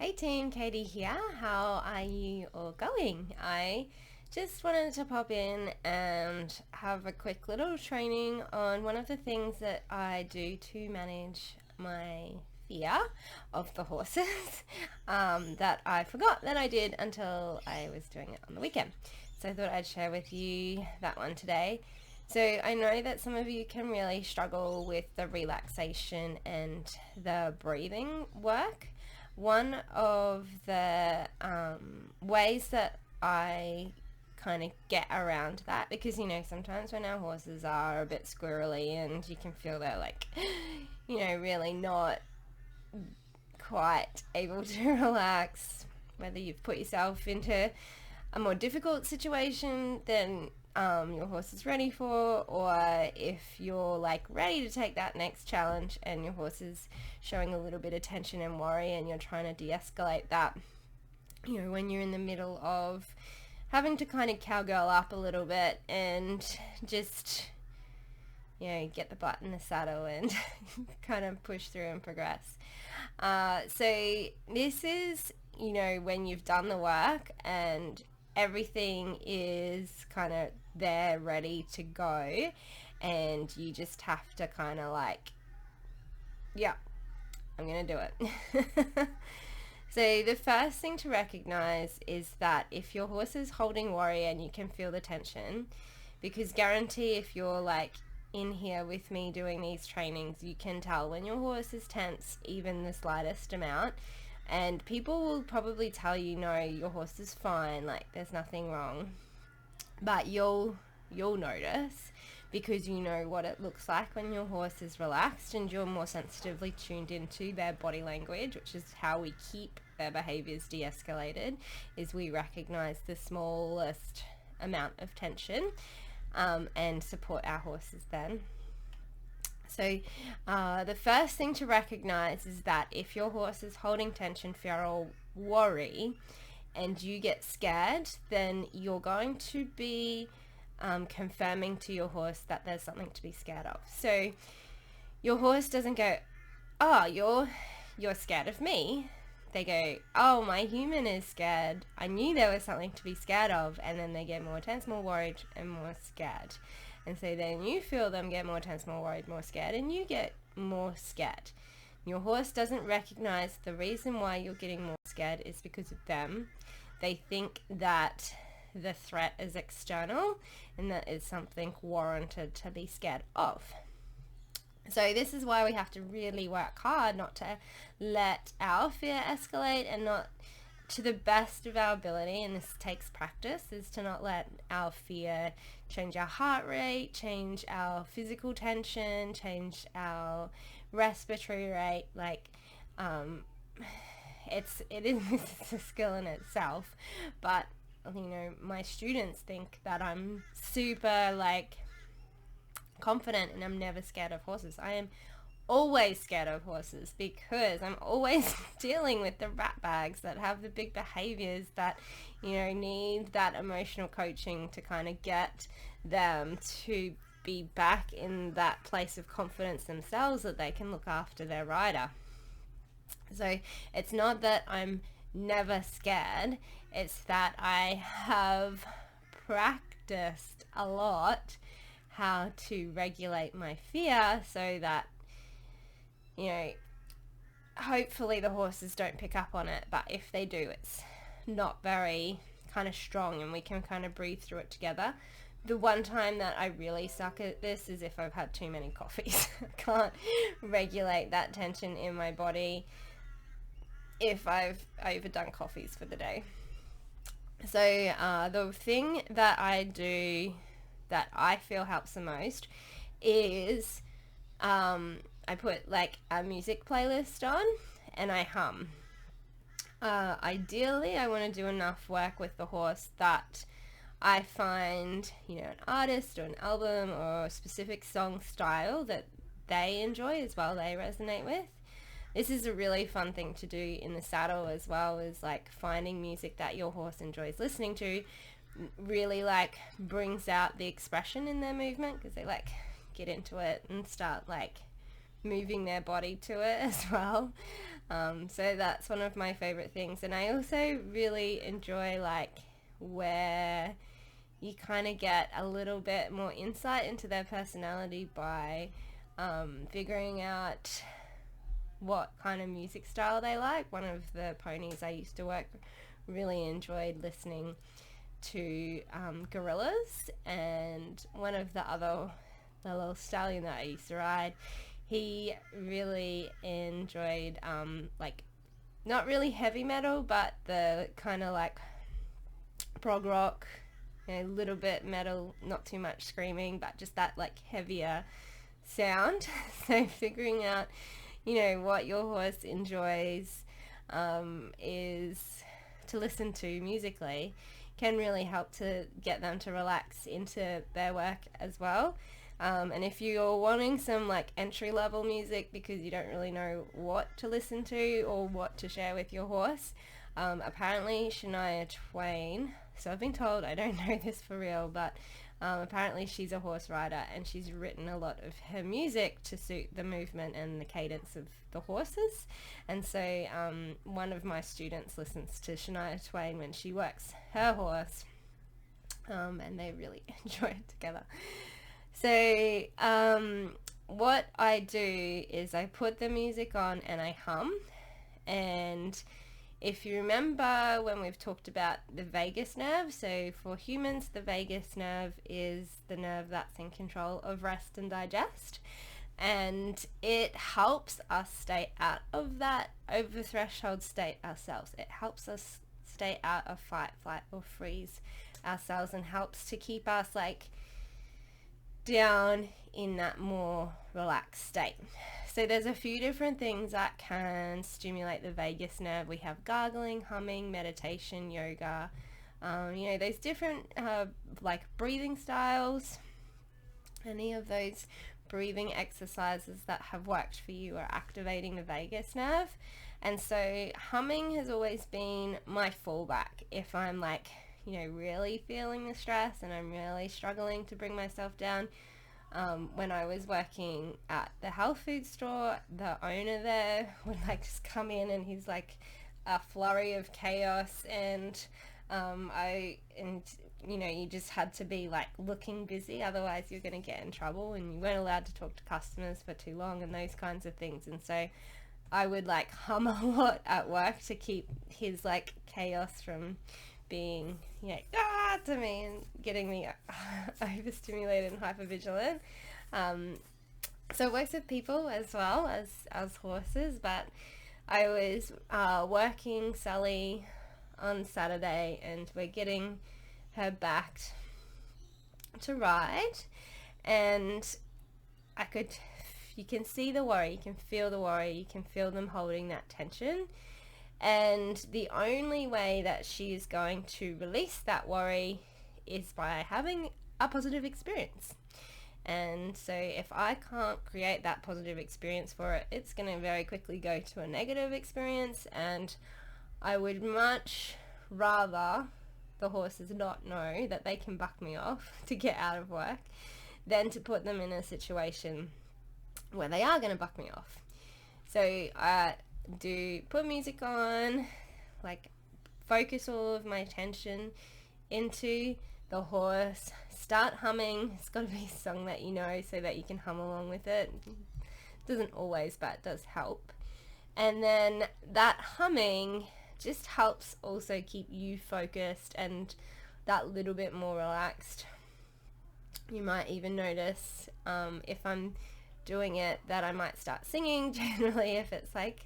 Hey team, Katie here. How are you all going? I just wanted to pop in and have a quick little training on one of the things that I do to manage my fear of the horses that I forgot that I did until I was doing it on the weekend. So I thought I'd share with you that one today. So I know that some of you can really struggle with the relaxation and the breathing work. One of the ways that I kind of get around that, because sometimes when our horses are a bit squirrely and you can feel they're like really not quite able to relax, whether you've put yourself into a more difficult situation than your horse is ready for, or if you're like ready to take that next challenge and your horse is showing a little bit of tension and worry and you're trying to de-escalate that, when you're in the middle of having to kind of cowgirl up a little bit and just get the butt in the saddle and kind of push through and progress. So this is when you've done the work and everything is kind of there ready to go, and you just have to kind of like, yeah, I'm gonna do it. So the first thing to recognize is that if your horse is holding worry and you can feel the tension, because guarantee if you're like in here with me doing these trainings, you can tell when your horse is tense, even the slightest amount. And people will probably tell you, no, your horse is fine, like there's nothing wrong. But you'll notice, because you know what it looks like when your horse is relaxed and you're more sensitively tuned into their body language, which is how we keep their behaviors de-escalated, is we recognize the smallest amount of tension and support our horses then. So the first thing to recognize is that if your horse is holding tension, fear, or worry, and you get scared, then you're going to be confirming to your horse that there's something to be scared of. So your horse doesn't go, oh, you're scared of me. They go, oh, my human is scared. I knew there was something to be scared of. And then they get more tense, more worried, and more scared. And so then you feel them get more tense, more worried, more scared, and you get more scared. Your horse doesn't recognize the reason why you're getting more scared is because of them. They think that the threat is external and that is something warranted to be scared of. So this is why we have to really work hard not to let our fear escalate, and not, to the best of our ability, and this takes practice, is to not let our fear change our heart rate, change our physical tension, change our respiratory rate. Like it is it's a skill in itself, but my students think that I'm super like confident and I'm never scared of horses. I am always scared of horses because I'm always dealing with the rat bags that have the big behaviors that need that emotional coaching to kind of get them to be back in that place of confidence themselves, that they can look after their rider. So it's not that I'm never scared, it's that I have practiced a lot how to regulate my fear so that hopefully the horses don't pick up on it, but if they do, it's not very kind of strong and we can kind of breathe through it together. The one time that I really suck at this is if I've had too many coffees. I can't regulate that tension in my body if I've overdone coffees for the day. So the thing that I do that I feel helps the most is I put like a music playlist on and I hum. Ideally, I want to do enough work with the horse that I find, an artist or an album or a specific song style that they enjoy as well, they resonate with. This is a really fun thing to do in the saddle as well, is like finding music that your horse enjoys listening to really like brings out the expression in their movement, because they like get into it and start like moving their body to it as well. So that's one of my favorite things. And I also really enjoy like where you kind of get a little bit more insight into their personality by figuring out what kind of music style they like. One of the ponies I used to work really enjoyed listening to gorillas, and one of the little stallion that I used to ride, he really enjoyed like not really heavy metal, but the kind of like prog rock, a little bit metal, not too much screaming, but just that like heavier sound. So figuring out, what your horse enjoys is to listen to musically can really help to get them to relax into their work as well. And if you're wanting some like entry level music because you don't really know what to listen to or what to share with your horse, apparently Shania Twain, so I've been told, I don't know this for real, but apparently she's a horse rider and she's written a lot of her music to suit the movement and the cadence of the horses. And so one of my students listens to Shania Twain when she works her horse, and they really enjoy it together. So what I do is I put the music on and I hum. And if you remember when we've talked about the vagus nerve, so for humans the vagus nerve is the nerve that's in control of rest and digest, and it helps us stay out of that over threshold state ourselves. It helps us stay out of fight, flight or freeze ourselves, and helps to keep us like down in that more relaxed state. So there's a few different things that can stimulate the vagus nerve. We have gargling, humming, meditation, yoga, those different like breathing styles. Any of those breathing exercises that have worked for you are activating the vagus nerve. And so humming has always been my fallback if I'm like, really feeling the stress and I'm really struggling to bring myself down. When I was working at the health food store, the owner there would like just come in and he's like a flurry of chaos, and you just had to be like looking busy, otherwise you're going to get in trouble, and you weren't allowed to talk to customers for too long and those kinds of things. And so I would like hum a lot at work to keep his like chaos from being to me and getting me overstimulated and hypervigilant. So it works with people as well as horses, but I was working Sully on Saturday and we're getting her back to ride, and you can see the worry, you can feel the worry, you can feel them holding that tension. And the only way that she is going to release that worry is by having a positive experience. And so if I can't create that positive experience for it, it's going to very quickly go to a negative experience. And I would much rather the horses not know that they can buck me off to get out of work than to put them in a situation where they are going to buck me off. So I do put music on, like focus all of my attention into the horse, start humming. It's got to be a song that you know so that you can hum along with it. Doesn't always, but it does help. And then that humming just helps also keep you focused and that little bit more relaxed. You might even notice if I'm doing it that I might start singing. Generally if it's like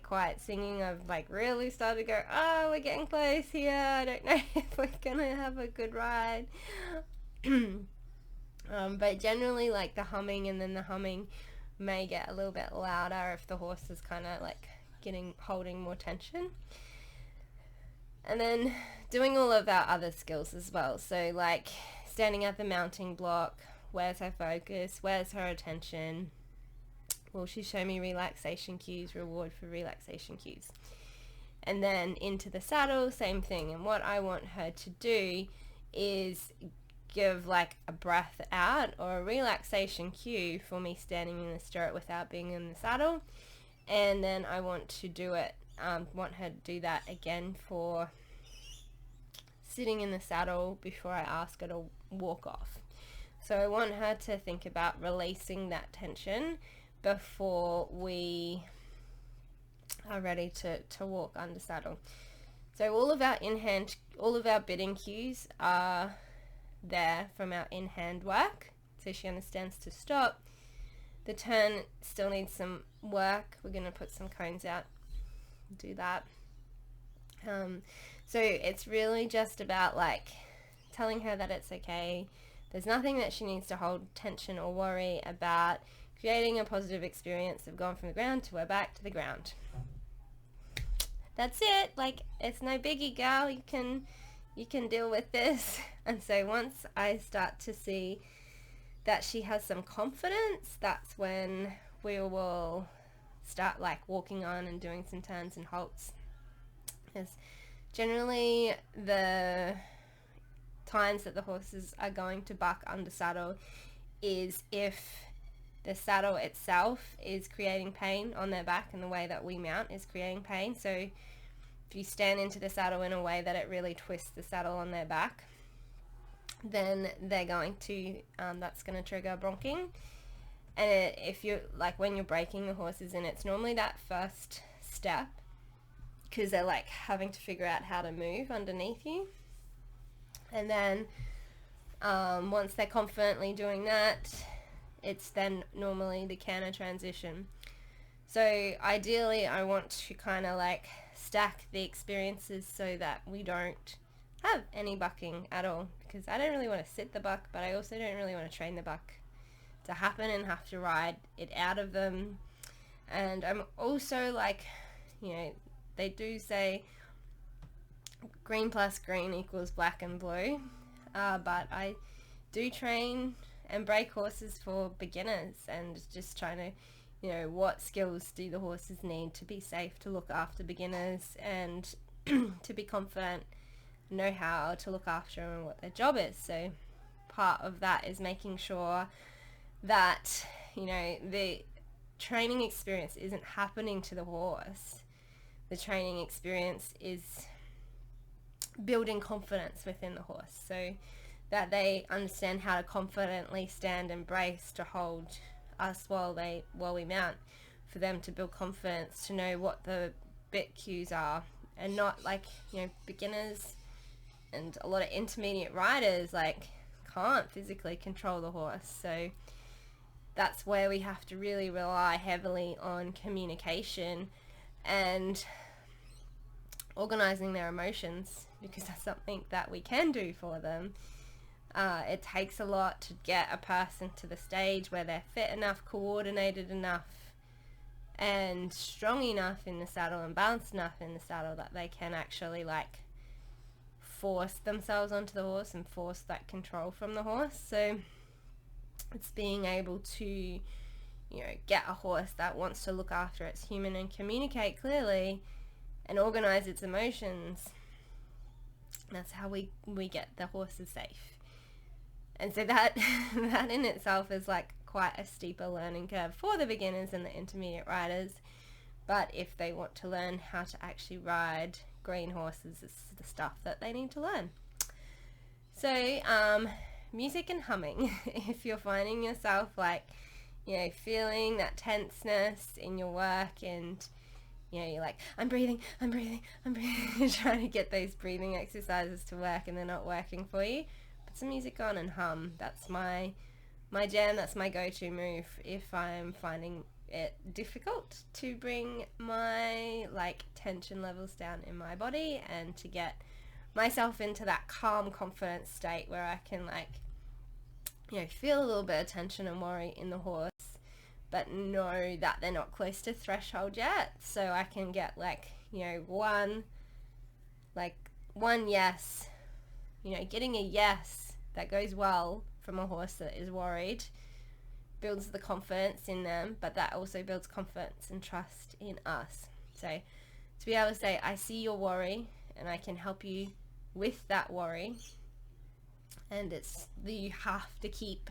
quiet singing, I've like really started to go, oh, we're getting close here, I don't know if we're gonna have a good ride. But generally like the humming, and then the humming may get a little bit louder if the horse is kind of like holding more tension. And then doing all of our other skills as well, so like standing at the mounting block, where's her focus, where's her attention, will she show me relaxation cues, reward for relaxation cues. And then into the saddle, same thing. And what I want her to do is give like a breath out or a relaxation cue for me standing in the stirrup without being in the saddle. And then I want to do it, want her to do that again for sitting in the saddle before I ask her to walk off. So I want her to think about releasing that tension before we are ready to walk under saddle. So all of our bidding cues are there from our in-hand work. So she understands to stop. The turn still needs some work. We're going to put some cones out, do that. So it's really just about like telling her that it's okay. There's nothing that she needs to hold tension or worry about. Creating a positive experience of going from the ground to her back to the ground. That's it. Like, it's no biggie, girl. You can deal with this. And so once I start to see that she has some confidence, that's when we will start like walking on and doing some turns and halts. Because generally the times that the horses are going to buck under saddle is if the saddle itself is creating pain on their back, and the way that we mount is creating pain. So if you stand into the saddle in a way that it really twists the saddle on their back, then they're going to, that's going to trigger bronching. And if you're like, when you're breaking the horses in, it's normally that first step, because they're like having to figure out how to move underneath you. And then once they're confidently doing that, it's then normally the canter transition. So ideally I want to kind of like stack the experiences so that we don't have any bucking at all, because I don't really want to sit the buck, but I also don't really want to train the buck to happen and have to ride it out of them. And I'm also like, you know, they do say green plus green equals black and blue, but I do train and break horses for beginners, and just trying to, you know, what skills do the horses need to be safe to look after beginners and to be confident, know how to look after them and what their job is. So part of that is making sure that, you know, the training experience isn't happening to the horse. The training experience is building confidence within the horse, so that they understand how to confidently stand and brace to hold us while we mount, for them to build confidence, to know what the bit cues are, and not like, you know, beginners and a lot of intermediate riders like can't physically control the horse. So that's where we have to really rely heavily on communication and organizing their emotions, because that's something that we can do for them. It takes a lot to get a person to the stage where they're fit enough, coordinated enough, and strong enough in the saddle and balanced enough in the saddle that they can actually like force themselves onto the horse and force that control from the horse. So it's being able to, you know, get a horse that wants to look after its human and communicate clearly and organize its emotions. That's how we get the horses safe. And so that that in itself is like quite a steeper learning curve for the beginners and the intermediate riders. But if they want to learn how to actually ride green horses, it's the stuff that they need to learn. So music and humming. If you're finding yourself like, you know, feeling that tenseness in your work, and you know, you're like, I'm breathing, you're trying to get those breathing exercises to work and they're not working for you, put some music on and hum. That's my jam. That's my go-to move if I'm finding it difficult to bring my like tension levels down in my body, and to get myself into that calm, confident state where I can like, you know, feel a little bit of tension and worry in the horse, but know that they're not close to threshold yet. So I can get like, you know, one yes, you know, getting a yes that goes well from a horse that is worried builds the confidence in them, but that also builds confidence and trust in us. So to be able to say, I see your worry and I can help you with that worry. And it's, you have to keep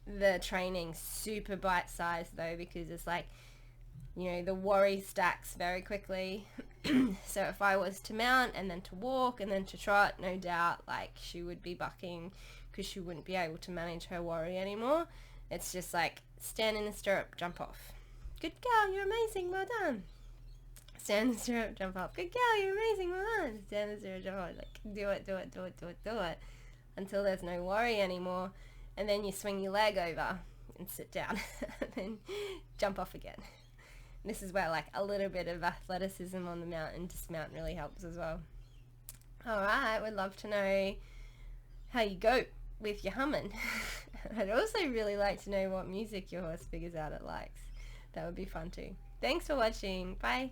the training super bite-sized though, because it's like, you know, the worry stacks very quickly. So if I was to mount and then to walk and then to trot, no doubt, like, she would be bucking because she wouldn't be able to manage her worry anymore. It's just like, stand in the stirrup, jump off. Good girl, you're amazing, well done. Stand in the stirrup, jump off. Good girl, you're amazing, well done. Stand in the stirrup, jump off. Like, do it until there's no worry anymore. And then you swing your leg over and sit down and then jump off again. This is where, like, a little bit of athleticism on the mount and dismount really helps as well. Alright, would love to know how you go with your humming. I'd also really like to know what music your horse figures out it likes. That would be fun too. Thanks for watching. Bye.